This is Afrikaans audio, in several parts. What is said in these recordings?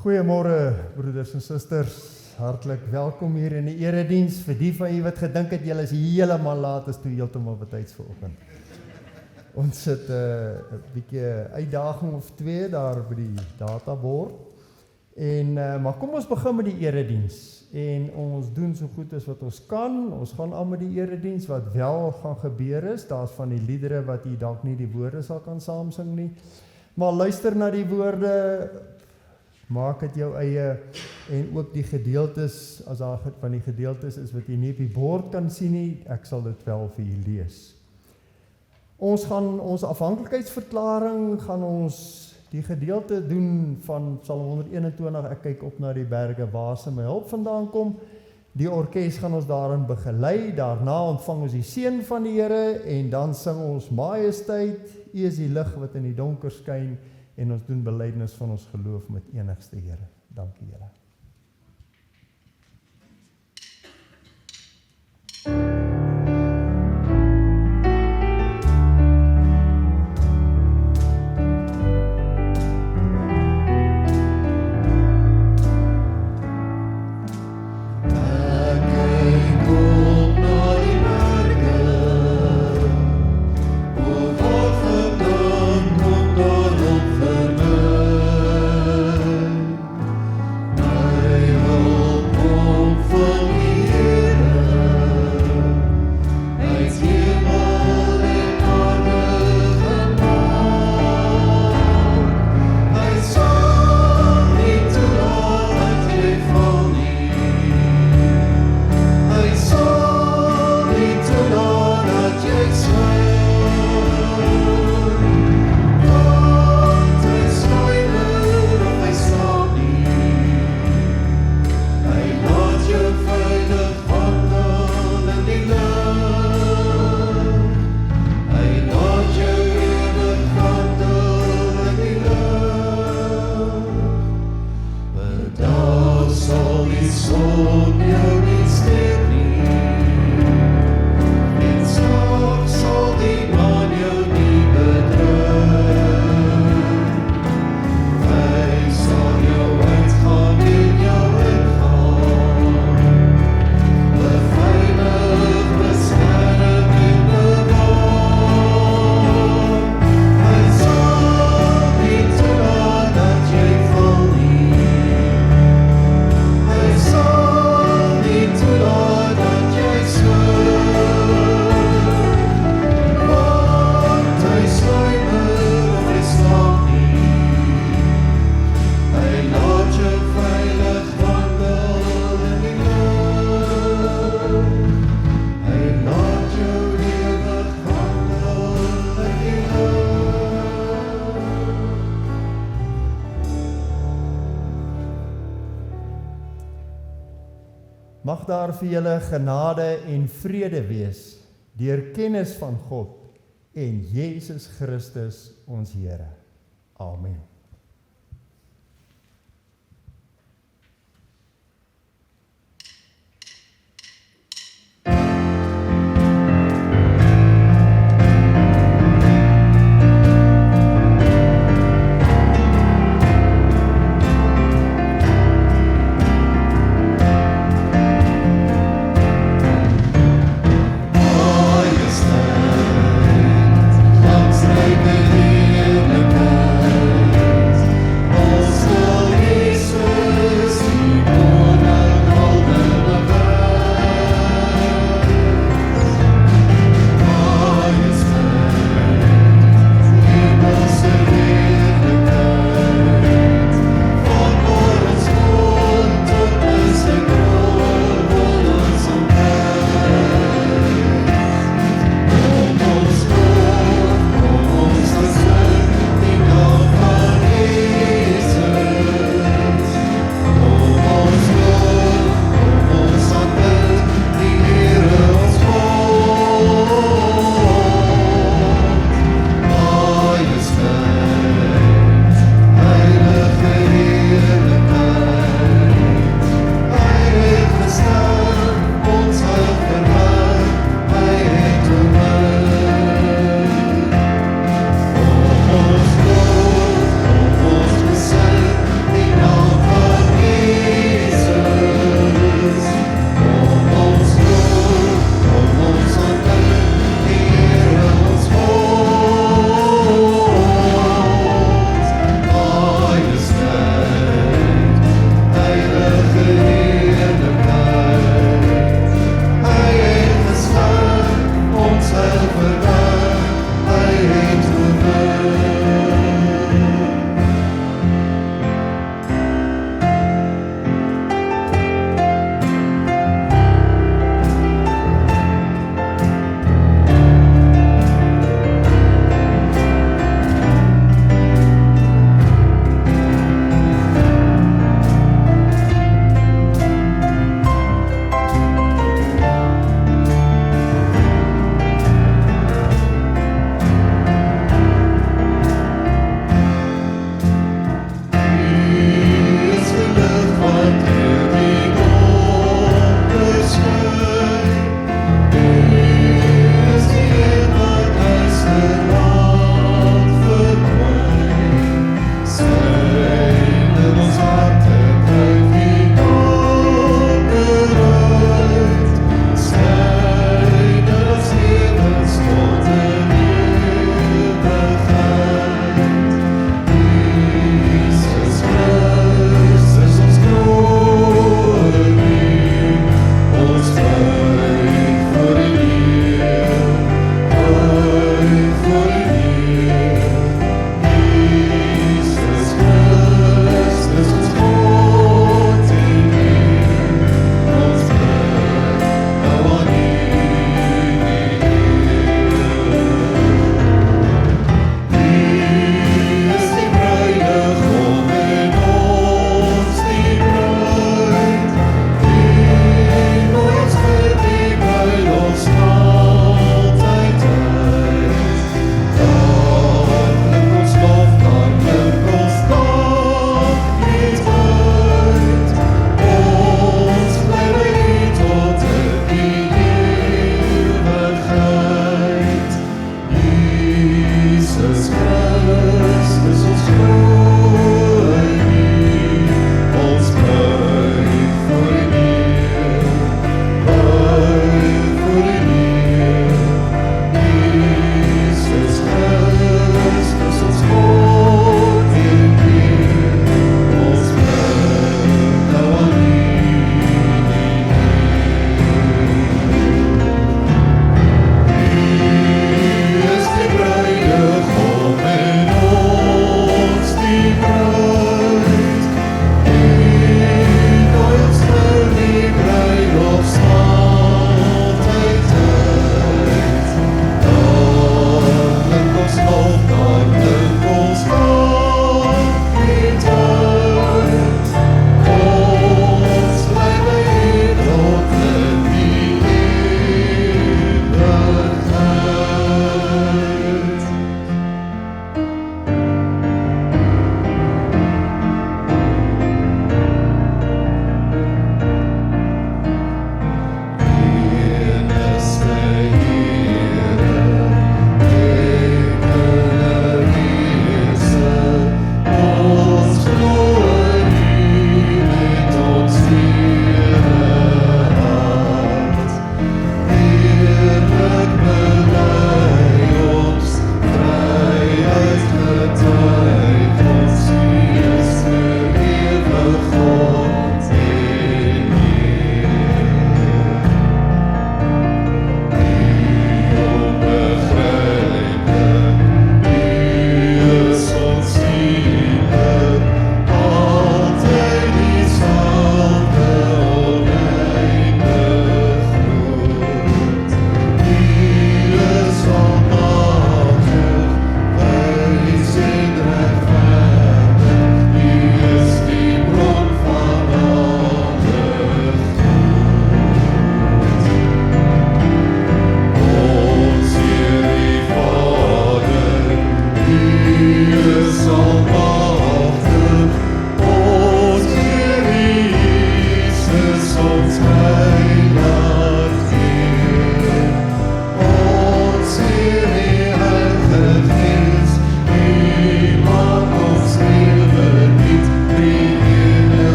Goeiemôre broeders en susters, hartlik welkom hier in die erediens. Vir die van julle wat gedink het julle is heeltemal laat, is toe heeltemal betyds vanoggend. Ons het 'n bietjie uitdaging of twee daar by die databord. Maar kom ons begin met die erediens. En ons doen so goed as wat ons kan. Ons gaan aan met die erediens. Wat wel gaan gebeur is, daar's van die liedere wat jy dalk nie die woorde sal kan saamsing nie. Maar luister na die woorde, maak dit jou eie, en ook die gedeeltes, as daar van die gedeeltes is wat jy nie op die bord kan sien nie, ek sal dit wel vir jy lees. Ons gaan ons afhanklikheidsverklaring, gaan ons die gedeelte doen van Psalm 121, ek kyk op na die berge, waar se my hulp vandaan kom. Die orkes gaan ons daarin begelei, daarna ontvang ons die seën van die Here, en dan sing ons Majesteit, U is die lig wat in die donker skyn, en ons doen belydenis van ons geloof met enigste Here. Dankie Here. Mag daar vir julle genade en vrede wees, deur kennis van God en Jesus Christus ons Here. Amen. Langs de heerlijkheid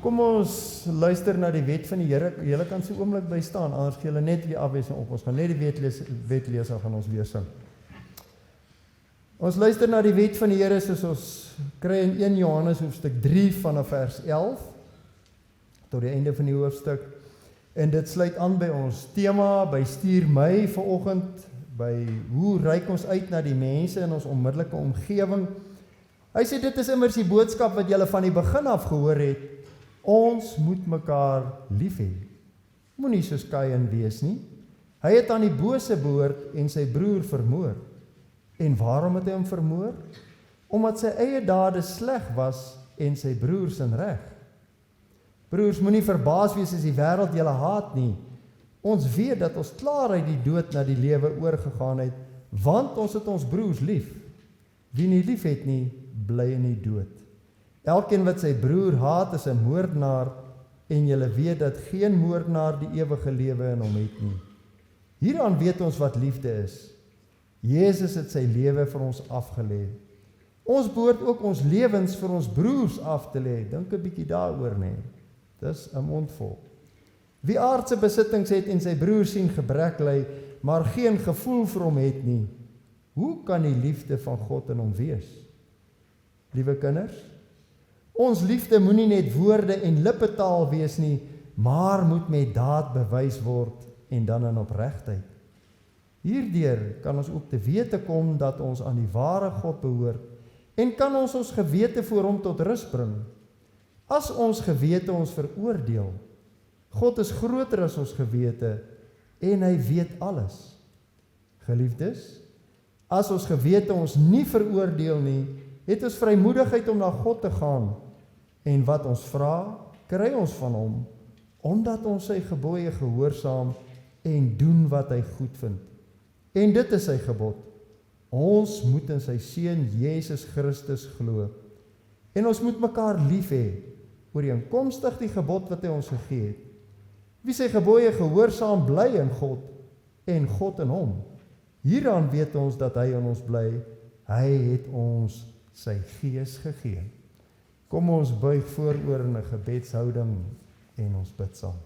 Kom ons luister na die wet van die Here. Julle kan so oomblik by staan, anders gee julle net weer afwesing op. Ons gaan net die wet lees, dan gaan ons weer sing. Ons luister na die wet van die Here soos ons kry in 1 Johannes hoofstuk 3 vanaf vers 11 tot die einde van die hoofstuk. En dit sluit aan by ons tema, by stuur my vanoggend, by hoe reik ons uit na die mense in ons onmiddellike omgewing. Hy sê dit is immers die boodskap wat julle van die begin af gehoor het. Ons moet mekaar lief hê. Moenie soos Kain wees nie. Hy het aan die bose behoort en sy broer vermoor. En waarom het hy hom vermoor? Omdat sy eie dade sleg was en sy broer sin reg. Broers, moenie verbaas wees as die wêreld julle haat nie. Ons weet dat ons klaar uit die dood na die lewe oorgegaan het, want ons het ons broers lief. Wie nie lief het nie, bly in die dood. Elkeen wat sy broer haat is 'n moordenaar, en julle weet dat geen moordenaar die ewige lewe in hom het nie. Hieraan weet ons wat liefde is. Jezus het sy lewe vir ons afgelê. Ons behoort ook ons lewens vir ons broers af te lê. Dink 'n bietjie daaroor, nee. Dis 'n mondvol. Wie aardse besittings het en sy broer sien gebrek ly, maar geen gevoel vir hom het nie, hoe kan die liefde van God in hom wees? Liewe kinders, ons liefde moenie net woorde en lippetaal wees nie, maar moet met daad bewys word en dan in opregtheid. Hierdeur kan ons ook te wete kom dat ons aan die ware God behoort en kan ons ons gewete voor hom tot rus bring. As ons gewete ons veroordeel, God is groter as ons gewete en hy weet alles. Geliefdes, as ons gewete ons nie veroordeel nie, het ons vrymoedigheid om na God te gaan en wat ons vra, kry ons van hom, omdat ons sy gebooie gehoorsaam en doen wat hy goed vind. En dit is sy gebod. Ons moet in sy seun Jesus Christus glo. En ons moet mekaar lief hê, ooreenkomstig die gebod wat hy ons gegee het. Wie sy gebooie gehoorsaam bly in God en God in hom. Hieraan weet ons dat hy in ons bly. Hy het ons sy gees gegee. Kom ons buig vooroor in 'n gebedshouding en ons bid saam.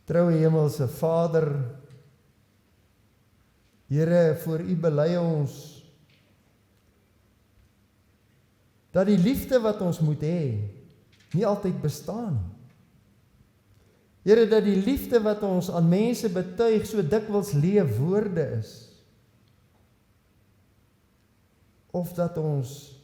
Troue Hemelse Vader, Here, voor U bely ons dat die liefde wat ons moet hê, nie altyd bestaan nie. Here, dat die liefde wat ons aan mense betuig so dikwels leë woorde is. Of dat ons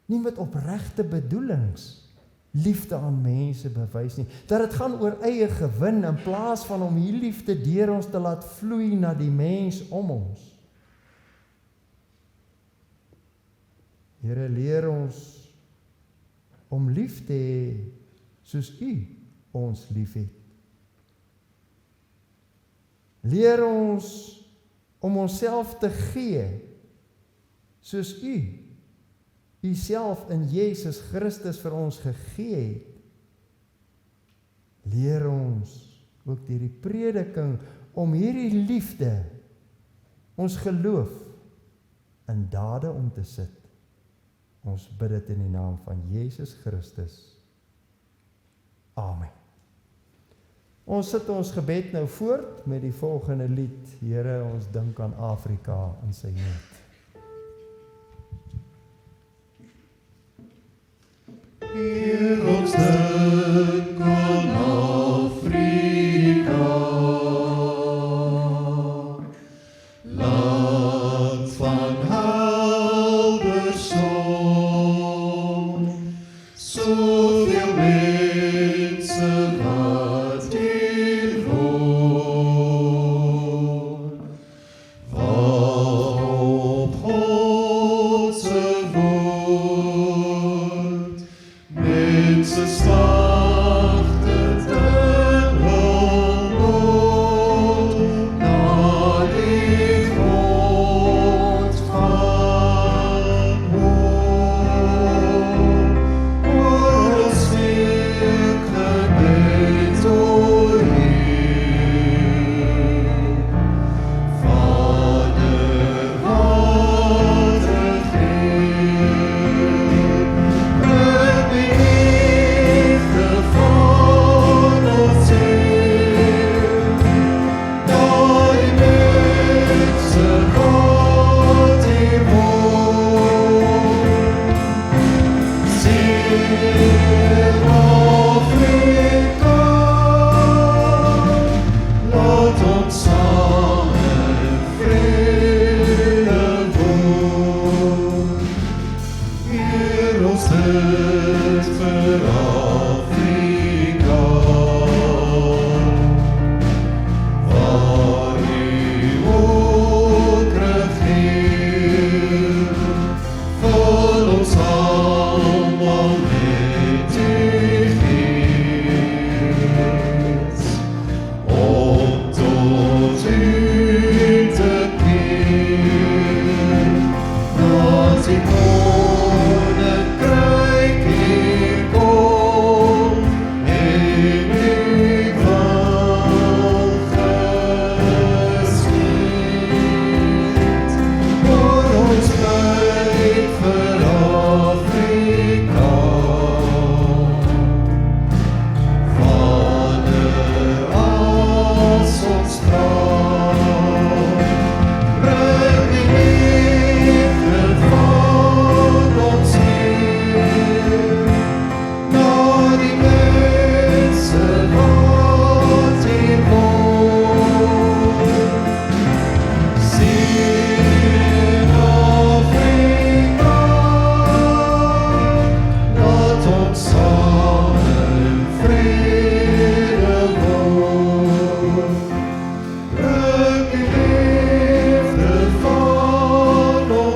nie met opregte bedoelings liefde aan mense bewys nie. Dat dit gaan oor eie gewin in plaas van om hierdie liefde deur ons te laat vloei na die mens om ons. Here, leer ons om lief te hê soos U ons lief het. Leer ons om onsself te gee soos U self in Jesus Christus vir ons gegee het. Leer ons ook deur die prediking om hierdie liefde, ons geloof, in dade om te sit. Ons bid dit in die naam van Jesus Christus. Amen. Ons sit ons gebed nou voort met die volgende lied. Here, ons dink aan Afrika in sy nood. Heer, ons dink aan Afrika, land van helder son, soveel mense wat hier woon, waarop God se woord mense slagte te hulp na die God van hoop. Oor ons week gebed, o Heer, Vader, wat regeer.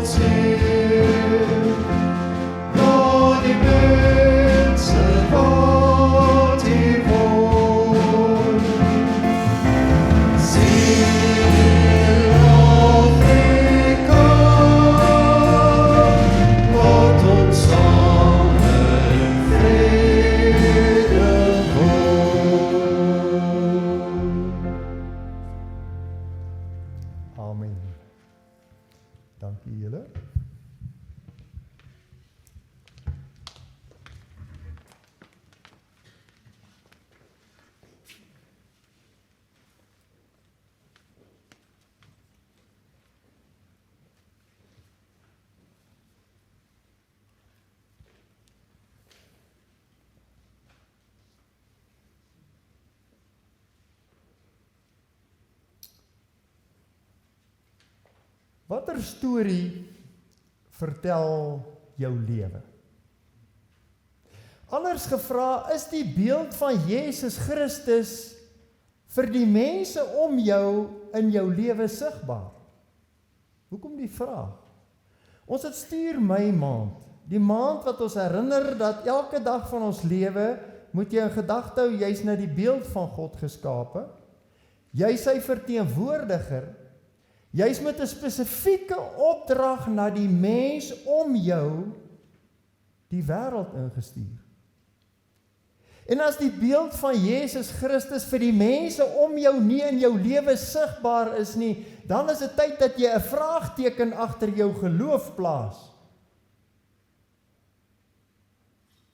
ons Heer, na die mense wat hier woon. Sien Afrika, laat ons saam in vrede woon. Amen. Dankie julle. Watter storie vertel jou lewe? Anders gevra, is die beeld van Jesus Christus vir die mense om jou in jou lewe sigbaar? Hoekom die vraag? Ons het stuur Mei maand, die maand wat ons herinner dat elke dag van ons lewe moet jy in gedagte hou, jy's na die beeld van God geskape, jy sy verteenwoordiger, jy's met 'n spesifieke opdrag na die mens om jou die wêreld ingestuur. En as die beeld van Jesus Christus vir die mense om jou nie in jou lewe sigbaar is nie, dan is dit tyd dat jy 'n vraagteken agter jou geloof plaas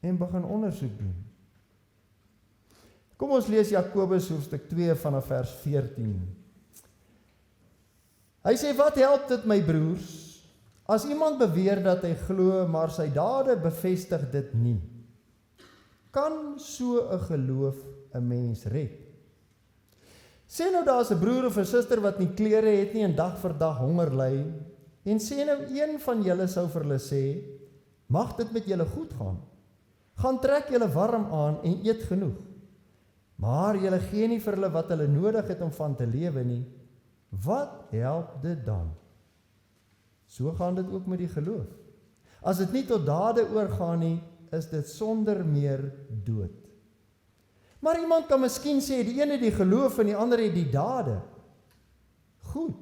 en begin ondersoek doen. Kom ons lees Jakobus hoofstuk 2 vanaf vers 14. Hy sê, wat help dit my broers, as iemand beweer dat hy glo, maar sy dade bevestig dit nie? Kan so 'n geloof 'n mens red? Sê nou daar is 'n broer of 'n suster wat nie klere het nie en dag vir dag honger ly, en sê nou een van julle sou vir hulle sê, mag dit met julle goed gaan. Gaan trek julle warm aan en eet genoeg. Maar julle gee nie vir hulle wat hulle nodig het om van te lewe nie. Wat help dit dan? So gaan dit ook met die geloof. As dit nie tot dade oorgaan nie, is dit sonder meer dood. Maar iemand kan miskien sê, die een het die geloof en die ander het die dade. Goed,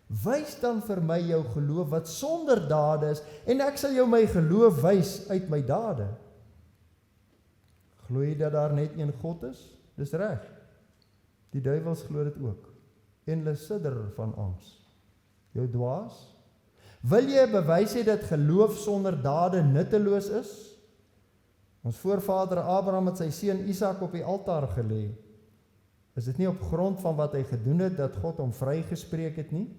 wys dan vir my jou geloof wat sonder dade is, en ek sal jou my geloof wys uit my dade. Glo jy dat daar net een God is? Dis reg. Die duiwels glo dit ook. En hulle sidder van angs. Jou dwaas? Wil jy bewys hê dat geloof sonder dade nutteloos is? Ons voorvader Abraham het sy seun Isak op die altaar gelê. Is dit nie op grond van wat hy gedoen het dat God hom vrygespreek het nie?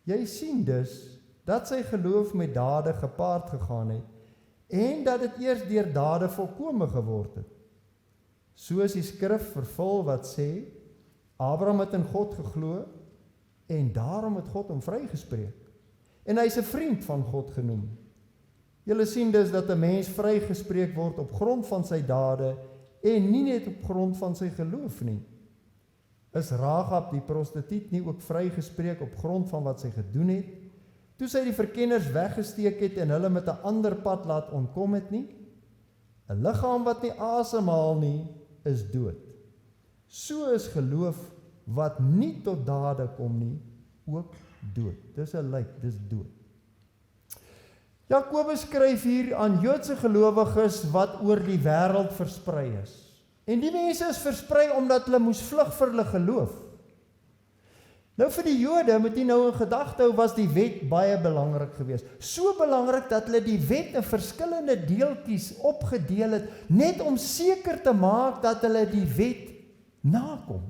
Jy sien dus dat sy geloof met dade gepaard gegaan het en dat dit eers deur dade volkome geword het. So is die skrif vervul wat sê, Abraham het in God geglo en daarom het God hom vrygespreek. En hy is 'n vriend van God genoem. Julle sien dus dat 'n mens vrygespreek word op grond van sy dade en nie net op grond van sy geloof nie. Is Rahab die prostituut nie ook vrygespreek op grond van wat sy gedoen het, toe sy die verkenners weggesteek het en hulle met 'n ander pad laat ontkom het nie? 'n Liggaam wat nie asemhaal nie, is dood. So is geloof wat nie tot dade kom nie, ook dood. Dis 'n lijk, dis dood. Jakobus skryf hier aan Joodse gelowiges wat oor die wêreld versprei is. En die mense is versprei omdat hulle moes vlug vir hulle geloof. Nou vir die Jode, moet jy nou in gedagte hou, was die wet baie belangrik geweest. So belangrik dat hulle die wet in verskillende deeltjies opgedeel het, net om seker te maak dat hulle die wet nakom.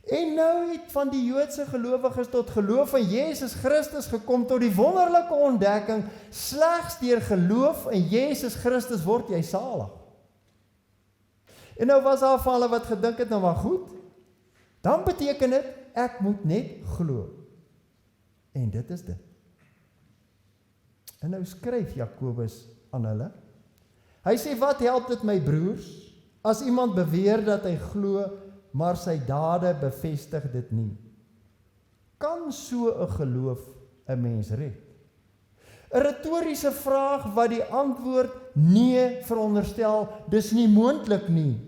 En nou het van die Joodse gelowiges tot geloof in Jesus Christus gekom tot die wonderlike ontdekking, slegs deur geloof in Jesus Christus word jy salig. En nou was daar van hulle wat gedink het, nou maar goed, dan beteken dit, ek moet net glo. En dit is dit. En nou skryf Jakobus aan hulle. Hy sê, wat help dit my broers, as iemand beweer dat hy glo, maar sy dade bevestig dit nie? Kan so 'n geloof 'n mens red? 'n Retoriese vraag wat die antwoord nee veronderstel, dis nie moontlik nie.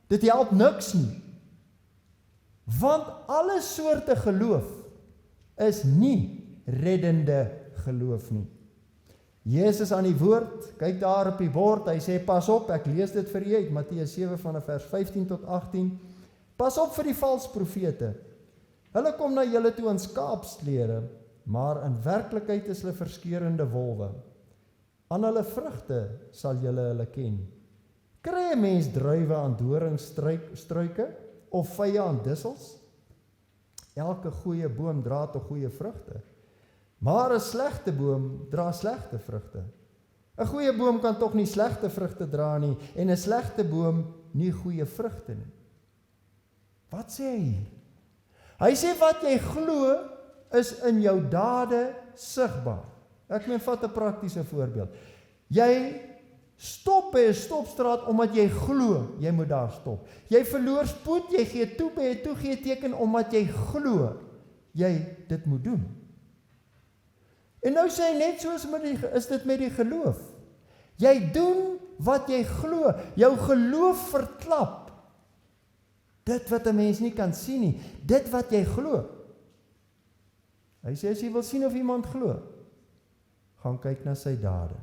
Dit help niks nie. Want alle soorte geloof is nie reddende geloof nie. Jesus aan die woord, kyk daar op die bord, hy sê pas op, ek lees dit vir julle uit, Matteus 7 vanaf vers 15 tot 18. Pas op vir die valse profete. Hulle kom na julle toe in skaapsklere, maar in werklikheid is hulle verskeurende wolwe. Aan hulle vrugte sal julle hulle ken. Kry 'n mens druiwe aan doringstruike of vye aan dissels? Elke goeie boom dra tot goeie vrugte, maar 'n slegte boom dra slegte vrugte. 'n Goeie boom kan tog nie slegte vrugte dra nie, en 'n slegte boom nie goeie vrugte nie. Wat sê hy hier? Hy sê wat jy glo is in jou dade sigbaar. Ek meen, vat 'n praktiese voorbeeld. Jy stop by 'n stopstraat omdat jy glo jy moet daar stop. Jy verloor spoed, jy gee toe by 'n toegee-teken omdat jy glo jy dit moet doen. En nou sê hy net soos is dit met die geloof. Jy doen wat jy glo. Jou geloof verklap dit wat 'n mens nie kan sien nie, dit wat jy glo. Hy sê as jy wil sien of iemand glo, gaan kyk na sy dade.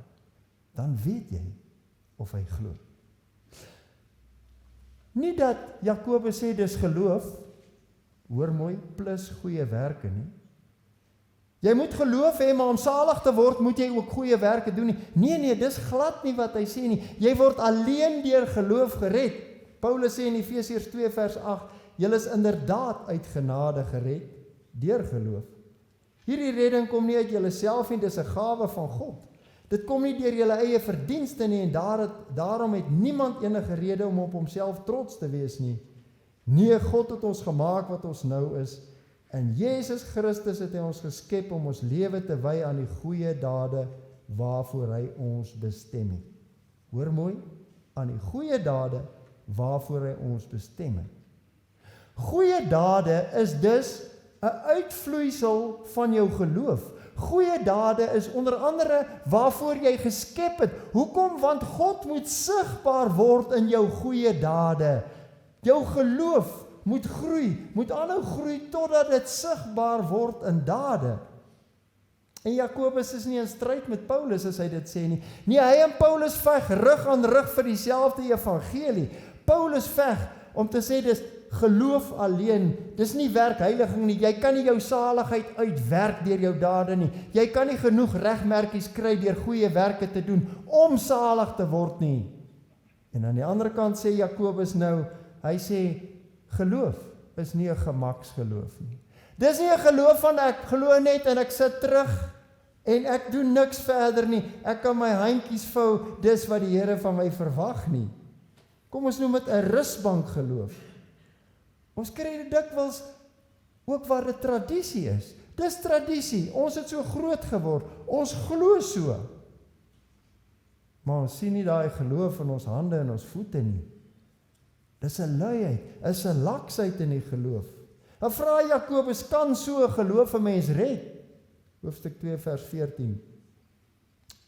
Dan weet jy of hy glo. Nie dat Jakobus sê dis geloof, hoor mooi, plus goeie werke nie. Jy moet geloof hê, maar om salig te word, moet jy ook goeie werke doen nie. Nee, dis glad nie wat hy sê nie. Jy word alleen deur geloof gered. Paulus sê in Efesiërs 2 vers 8, julle is inderdaad uit genade gered, deur geloof. Hierdie redding kom nie uit julleself nie, dis 'n gawe van God. Dit kom nie deur julle eie verdienste nie, en daarom het niemand enige rede om op homself trots te wees nie. Nee, God het ons gemaak wat ons nou is. In Jesus Christus het hy ons geskep om ons lewe te wy aan die goeie dade waarvoor hy ons bestem het. Hoor mooi, aan die goeie dade waarvoor hy ons bestem het. Goeie dade is dus 'n uitvloeisel van jou geloof. Goeie dade is onder andere waarvoor jy geskep het. Hoekom? Want God moet sigbaar word in jou goeie dade. Jou geloof moet groei, moet aanhou groei totdat dit sigbaar word in dade. En Jakobus is nie in stryd met Paulus as hy dit sê nie. Nee, hy en Paulus veg rug aan rug vir dieselfde evangelie. Paulus veg om te sê dis geloof alleen, dis nie werkheiliging nie. Jy kan nie jou saligheid uitwerk deur jou dade nie. Jy kan nie genoeg regmerkies kry deur goeie werke te doen om salig te word nie. En aan die ander kant sê Jakobus nou, hy sê geloof is nie 'n gemaksgeloof nie. Dis nie 'n geloof van ek glo net en ek sit terug en ek doen niks verder nie. Ek kan my handjies vou, dis wat die Here van my verwag nie. Kom ons noem dit 'n rusbank geloof. Ons kry dit dikwels ook waar dit tradisie is. Dis tradisie, ons het so groot geword, ons glo so. Maar ons sien nie daai geloof in ons hande en ons voete nie. Dis 'n luiheid, is 'n laksheid in die geloof. Dan vra Jakobus, kan so 'n geloof 'n mens red? Hoofstuk 2 vers 14.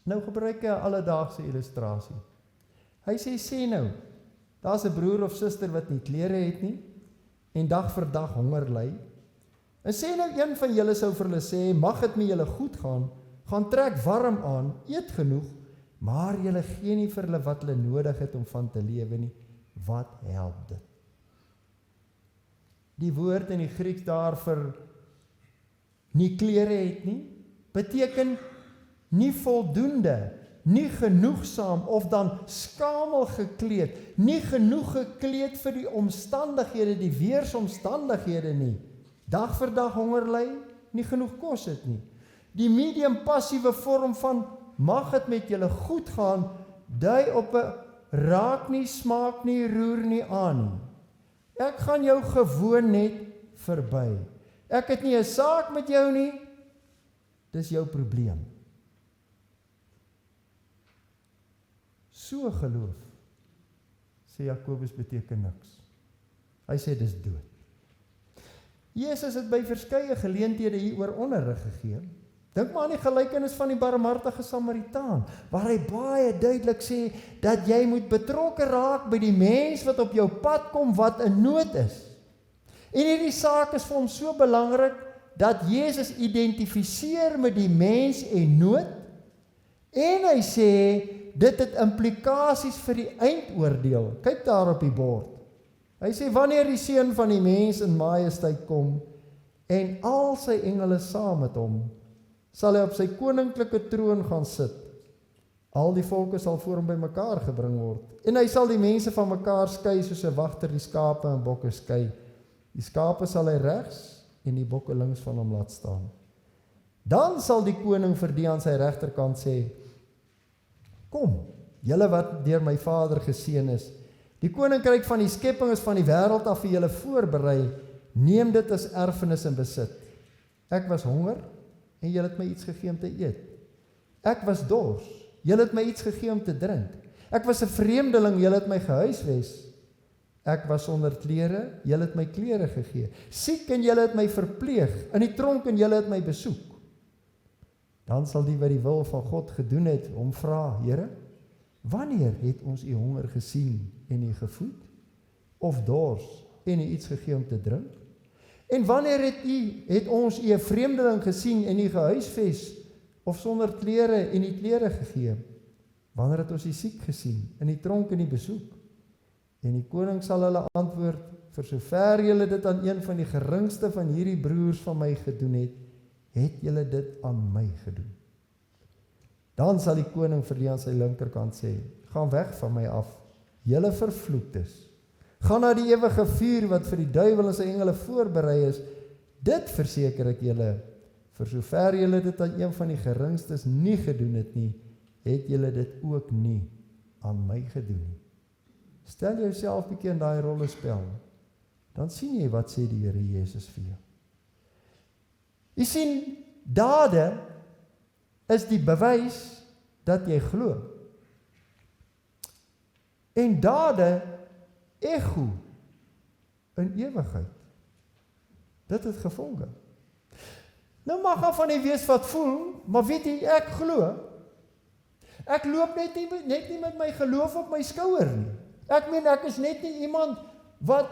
Nou gebruik hy 'n alledaagse illustrasie. Hy sê nou, daar's 'n broer of suster wat nie klere het nie en dag vir dag honger ly. En sê nou een van julle sou vir hulle sê, mag dit met julle goed gaan trek warm aan, eet genoeg, maar julle gee nie vir hulle wat hulle nodig het om van te lewe nie. Wat help dit? Die woord in die Grieks daar vir nie klere het nie, beteken nie voldoende, nie genoegsaam of dan skamel gekleed, nie genoeg gekleed vir die omstandighede, die weersomstandighede nie. Dag vir dag honger ly, nie genoeg kos het nie. Die medium passiewe vorm van mag dit met julle goed gaan, dui op 'n raak nie, smaak nie, roer nie aan nie. Ek gaan jou gewoon net verby. Ek het nie 'n saak met jou nie, dis jou probleem. So geloof, sê Jakobus, beteken niks. Hy sê dis dood. Jesus het by verskeie geleenthede hieroor onderrig gegee. Dink maar aan die gelykenis van die barmhartige Samaritaan, waar hy baie duidelik sê, dat jy moet betrokke raak by die mens wat op jou pad kom, wat in nood is. En hierdie saak is vir hom so belangrik, dat Jesus identifiseer met die mens en nood, en hy sê, dit het implikasies vir die eindoordeel. Kyk daar op die bord. Hy sê, wanneer die Seun van die mens in majesteit kom, en al sy engele saam met hom, sal hy op sy koninklike troon gaan sit. Al die volke sal voor hom bymekaar gebring word, en hy sal die mense van mekaar skei, soos 'n wagter die skape en bokke skei. Die skape sal hy regs, en die bokke links van hom laat staan. Dan sal die koning vir die aan sy regterkant sê, kom, julle wat deur my Vader geseën is, die koninkryk van die skepping is van die wêreld af vir julle voorberei, neem dit as erfenis en besit. Ek was honger, en julle het my iets gegee om te eet. Ek was dors, julle het my iets gegee om te drink. Ek was 'n vreemdeling, julle het my gehuisves. Ek was sonder klere, julle het my klere gegee. Siek en julle het my verpleeg, in die tronk en julle het my besoek. Dan sal die wat die wil van God gedoen het, hom vra, Here, wanneer het ons u honger gesien en u gevoed? Of dors en u iets gegee om te drink? En wanneer het ons u 'n vreemdeling gesien en u gehuisves, of sonder klere en u klere gegee? Wanneer het ons u siek gesien, in die tronk en die besoek? En die koning sal hulle antwoord, vir sover julle dit aan een van die geringste van hierdie broers van my gedoen het, het julle dit aan my gedoen. Dan sal die koning vir die aan sy linkerkant sê, gaan weg van my af, julle vervloektes. Gaan na die ewige vuur wat vir die duiwel en sy engele voorberei is. Dit verseker ek julle, vir sover julle dit aan een van die geringstes nie gedoen het nie, het julle dit ook nie aan my gedoen nie. Stel jouself 'n bietjie in daai rollespel, dan sien jy wat sê die Here Jesus vir jou. Jy sien, dade is die bewys dat jy glo. En dade ego in ewigheid. Dit het gevolge. Nou mag af van die wees wat voel, maar weet jy, ek glo. Ek loop net nie met my geloof op my skouer nie. Ek meen, ek is net nie iemand wat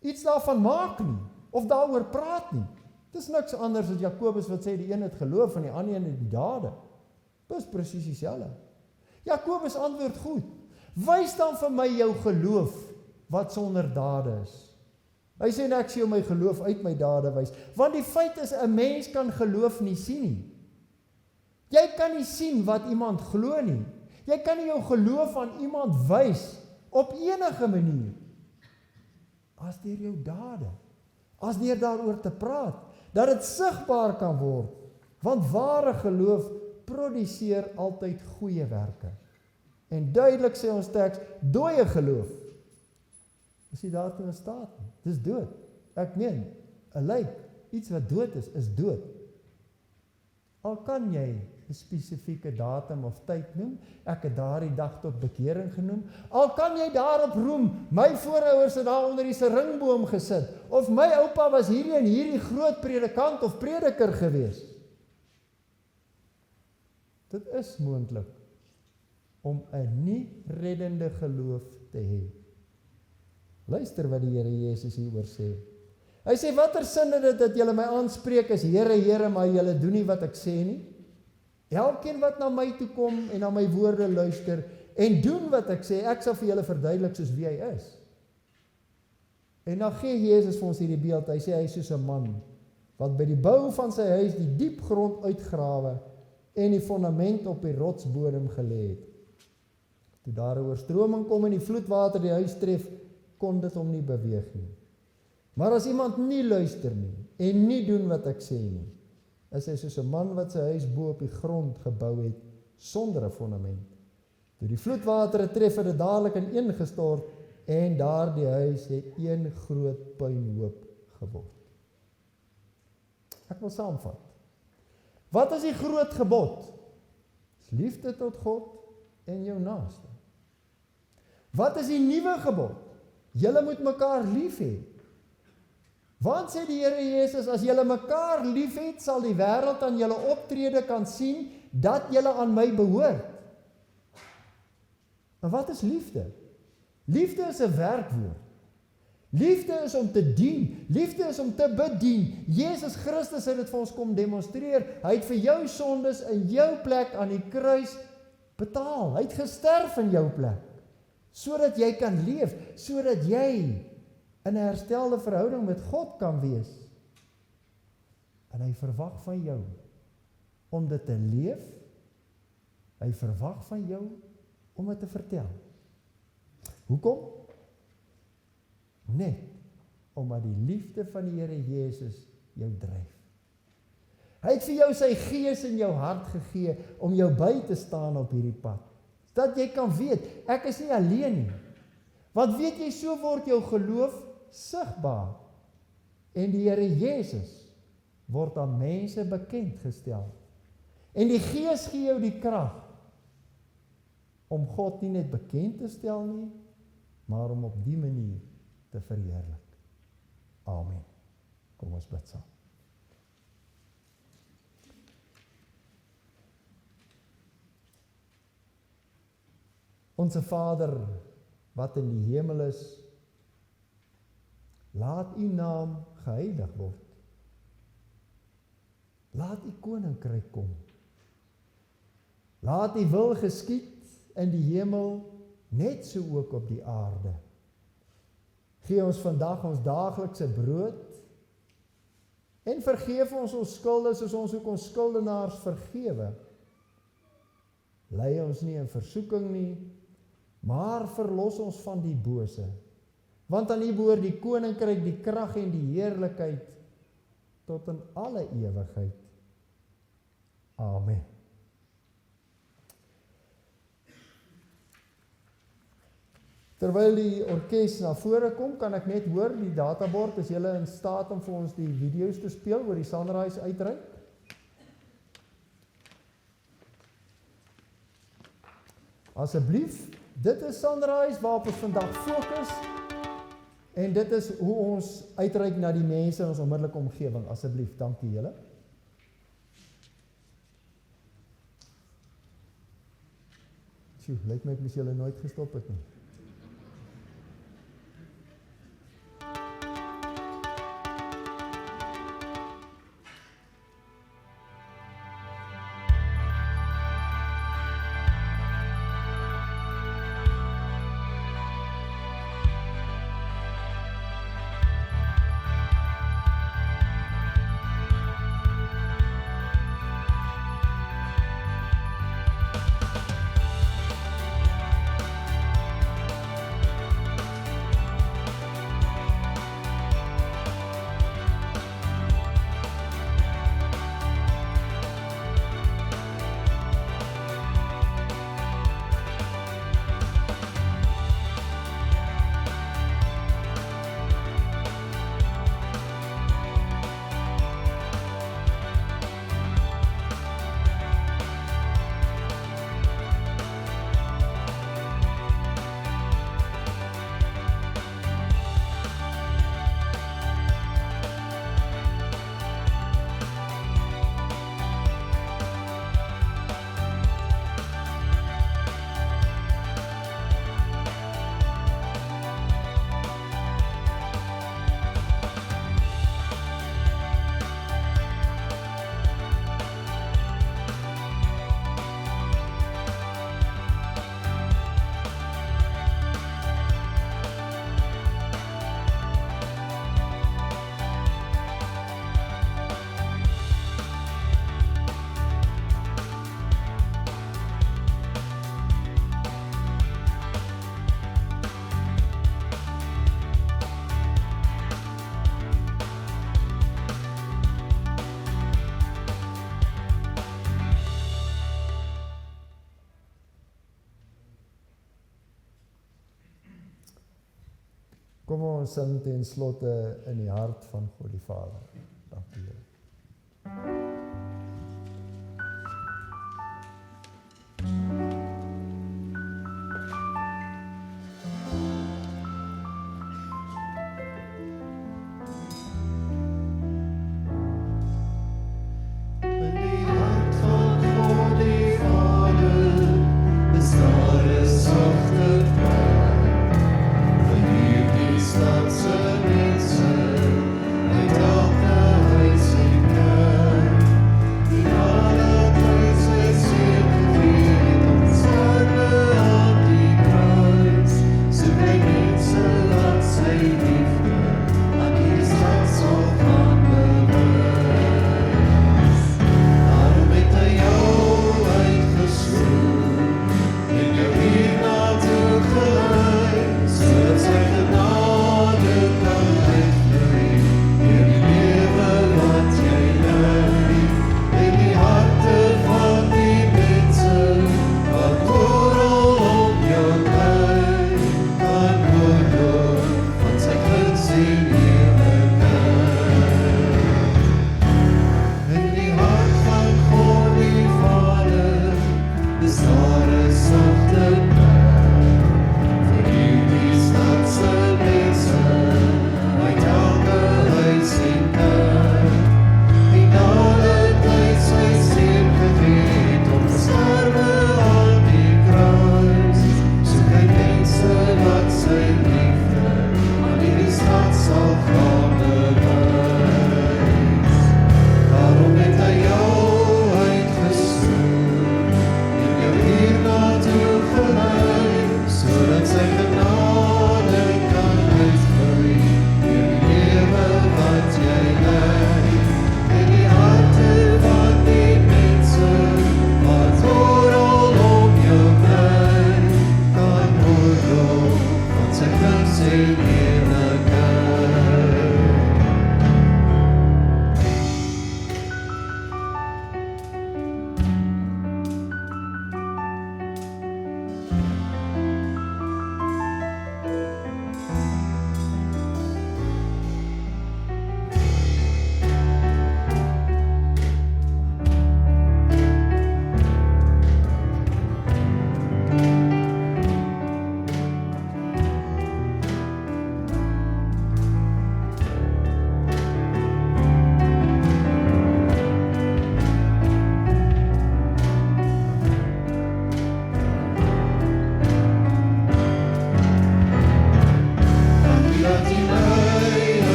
iets daarvan maak nie, of daaroor praat nie. Dit is niks anders as Jakobus wat sê, die een het geloof en die ander een het die dade. Dit is presies dieselfde. Jakobus antwoord goed, wys dan vir my jou geloof, wat sonder dade is. Hy sê, ek sê my geloof uit my dade wys, want die feit is, 'n mens kan geloof nie sien nie. Jy kan nie sien wat iemand glo nie. Jy kan nie jou geloof aan iemand wys, op enige manier, as deur jou dade, as deur daaroor te praat, dat dit sigbaar kan word, want ware geloof produseer altyd goeie werke. En duidelik sê ons teks, dooie geloof, is nie daartoe in staat nie, dis dood. Ek meen, 'n lijk, iets wat dood is dood. Al kan jy 'n spesifieke datum of tyd noem, ek het daardie dag tot bekering genoem, al kan jy daarop roem, my voorouers het daar onder die seringboom gesit, of my oupa was hierdie en hierdie groot predikant of prediker gewees. Dit is moontlik om 'n nie reddende geloof te hê. Luister wat die Here Jesus hieroor sê. Hy sê, watter sin het dit dat julle my aanspreek as Here, Here, maar julle doen nie wat ek sê nie? Elkeen wat na my toe kom en na my woorde luister en doen wat ek sê, ek sal vir julle verduidelik soos wie hy is. En dan gee Jesus vir ons hierdie beeld, hy sê hy is soos 'n man wat by die bou van sy huis die diep grond uitgrawe en die fondament op die rotsbodem gelê het. Toe daar 'n oorstroming kom en die vloedwater die huis tref, kon dit hom nie beweeg nie. Maar as iemand nie luister nie en nie doen wat ek sê nie, is hy soos 'n man wat sy huis bo op die grond gebou het sonder 'n fondament. Toe die vloedwater tref, het dit dadelik ineengestort en daardie huis het een groot puinhoop geword. Ek wil saamvat. Wat is die groot gebod? Dis liefde tot God en jou naaste. Wat is die nuwe gebod? Julle moet mekaar lief hê. Want sê die Here Jesus, as julle mekaar liefhet, sal die wêreld aan julle optrede kan sien dat julle aan my behoort. En wat is liefde? Liefde is 'n werkwoord. Liefde is om te dien. Liefde is om te bedien. Jesus Christus het dit vir ons kom demonstreer. Hy het vir jou sondes in jou plek aan die kruis betaal. Hy het gesterf in jou plek, sodat jy kan leef, sodat jy in 'n herstelde verhouding met God kan wees. En hy verwag van jou om dit te leef. Hy verwag van jou om dit te vertel. Hoekom? Net omdat die liefde van die Here Jesus jou dryf. Hy het vir jou sy gees in jou hart gegee om jou by te staan op hierdie pad. Dat jy kan weet, ek is nie alleen nie. Want weet jy, so word jou geloof sigbaar. En die Here Jesus word aan mense bekend gestel. En die Gees gee jou die krag om God nie net bekend te stel nie, maar om op die manier te verheerlik. Amen. Kom ons bid saam. Onse Vader, wat in die hemel is, laat u naam geheilig word. Laat u koninkryk kom. Laat u wil geskied in die hemel, net so ook op die aarde. Gee ons vandag ons daaglikse brood, en vergeef ons ons skulde, soos ons ook ons skuldenaars vergewe. Lei ons nie in versoeking nie, maar verlos ons van die bose. Want aan U behoort die koninkryk, die krag en die heerlikheid tot in alle ewigheid. Amen. Terwyl die orkes na vore kom, kan ek net hoor, die databord, is julle in staat om vir ons die video's te speel oor die Sunrise uitreik? Asseblief, dit is Sunrise waarop ons vandag fokus, en dit is hoe ons uitreik na die mense in ons onmiddellike omgewing. Asseblief, dankie julle. Sjoe, lyk my ek moes julle nooit gestop het nie. Kom ons sing ten slotte in die hart van God die Vader. Dankie Here.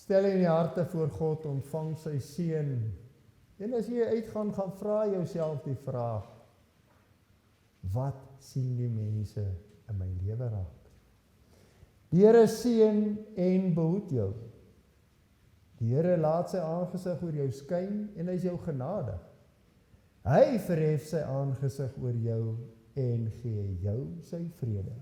Stel in die harte voor God, ontvang sy seën. En as jy uitgaan, gaan vra jouself die vraag, wat sien die mense in my lewe raak? Die Here seën en behoed jou. Die Here laat sy aangesig oor jou skyn en hy is jou genadig. Hy verhef sy aangesig oor jou en gee jou sy vrede.